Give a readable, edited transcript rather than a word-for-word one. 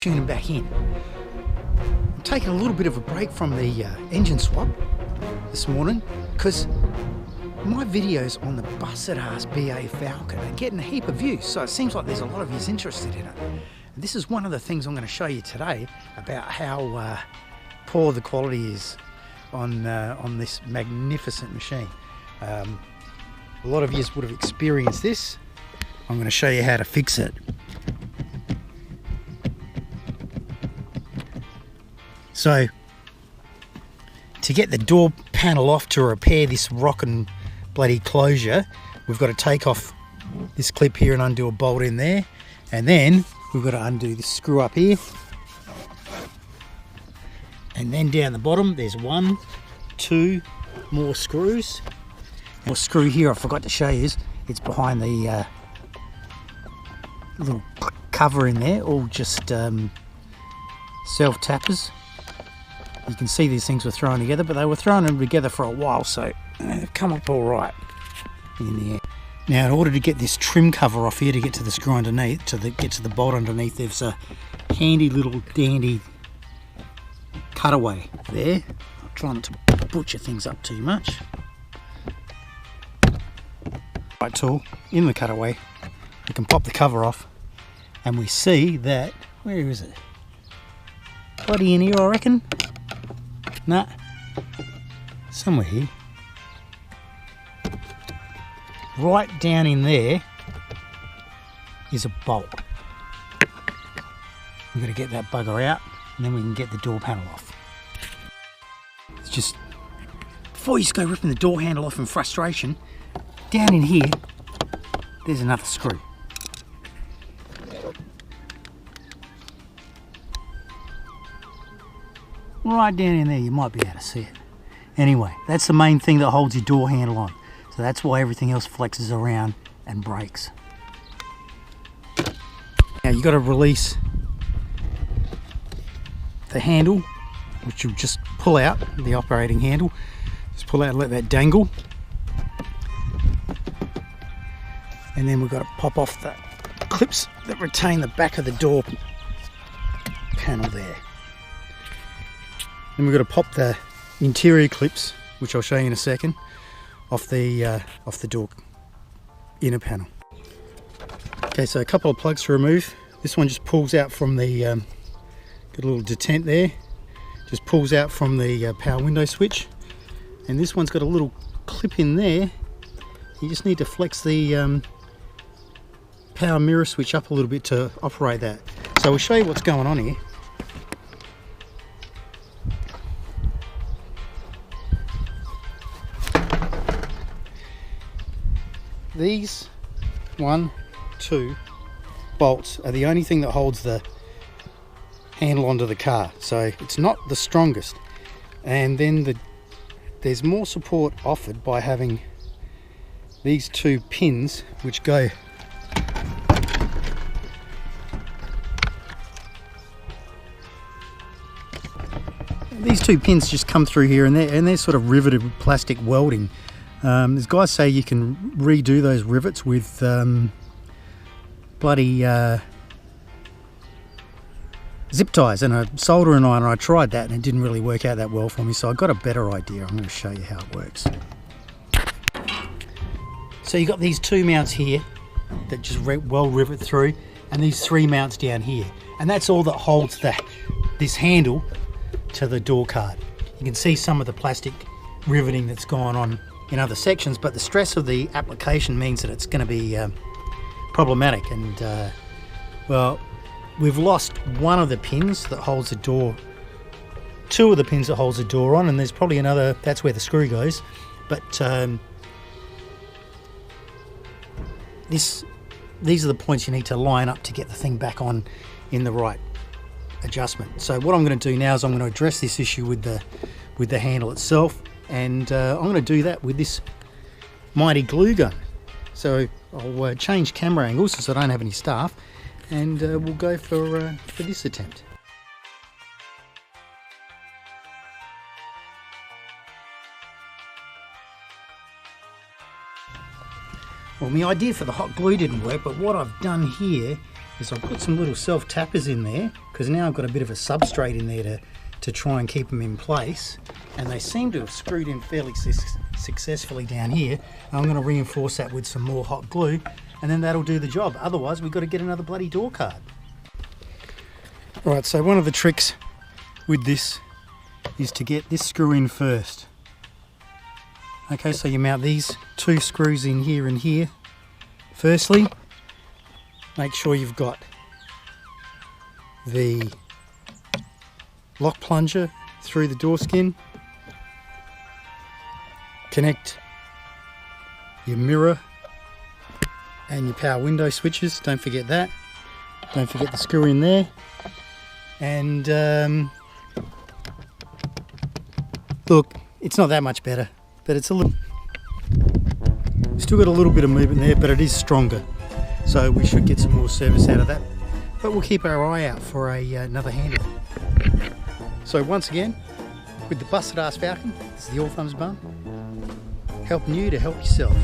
tuning back in. I'm taking a little bit of a break from the engine swap this morning because my videos on the busted ass BA Falcon are getting a heap of views, so it seems like there's a lot of you interested in it. And this is one of the things I'm going to show you today about how poor the quality is on this magnificent machine. A lot of you would have experienced this. I'm going to show you how to fix it. So, to get the door panel off to repair this rockin' bloody closure, we've got to take off this clip here and undo a bolt in there, and then we've got to undo this screw up here, and then down the bottom there's 1, 2 more screws. And a screw here I forgot to show you is it's behind the little cover in there, all just self tappers. You can see these things were thrown together, but they were thrown together for a while, so they've come up all right in the air. Now, in order to get this trim cover off here to get to the screw underneath, get to the bolt underneath, there's a handy little dandy cutaway there. I'll try not to butcher things up too much. Right tool in the cutaway, we can pop the cover off, and we see that, where is it? Bloody in here, I reckon. Nah, somewhere here. Right down in there is a bolt. We've got to get that bugger out, and then we can get the door panel off. It's just, before you just go ripping the door handle off in frustration, down in here, there's another screw. Right down in there, you might be able to see it. Anyway, that's the main thing that holds your door handle on. So that's why everything else flexes around and breaks. Now you've got to release the handle, which you'll just pull out, the operating handle. Just pull out and let that dangle. And then we've got to pop off the clips that retain the back of the door panel there. Then we've got to pop the interior clips, which I'll show you in a second, off the door inner panel. Okay, so a couple of plugs to remove. This one just pulls out from the, got a little detent there, just pulls out from the power window switch. And this one's got a little clip in there. You just need to flex the power mirror switch up a little bit to operate that. So we'll show you what's going on here. These 1, 2 bolts are the only thing that holds the handle onto the car, so it's not the strongest. And then there's more support offered by having these 2 pins which go these 2 pins just come through here, and they're sort of riveted with plastic welding. There's guys say you can redo those rivets with bloody zip ties and a soldering iron. I tried that and it didn't really work out that well for me, so I got a better idea. I'm going to show you how it works. So you've got these 2 mounts here that just well rivet through, and these 3 mounts down here, and that's all that holds this handle to the door card. You can see some of the plastic riveting that's gone on in other sections, but the stress of the application means that it's going to be problematic. And well, we've lost one of the pins that holds the door, 2 of the pins that holds the door on, and there's probably another, that's where the screw goes. But these are the points you need to line up to get the thing back on in the right adjustment. So what I'm going to do now is I'm going to address this issue with the handle itself. And I'm going to do that with this mighty glue gun. So I'll change camera angles since I don't have any staff, and we'll go for this attempt. Well, my idea for the hot glue didn't work, but what I've done here is I've put some little self-tappers in there, because now I've got a bit of a substrate in there to try and keep them in place, and they seem to have screwed in fairly successfully down here. I'm going to reinforce that with some more hot glue, and then that'll do the job. Otherwise we've got to get another bloody door card. Right, so one of the tricks with this is to get this screw in first. Okay, so you mount these two screws in here and here. Firstly, make sure you've got the lock plunger through the door skin. Connect your mirror and your power window switches, don't forget that. Don't forget the screw in there. And look, it's not that much better, but it's a little, still got a little bit of movement there, but it is stronger. So we should get some more service out of that. But we'll keep our eye out for another handle. So once again, with the busted ass Falcon, this is the All Thumbs Bum, helping you to help yourself.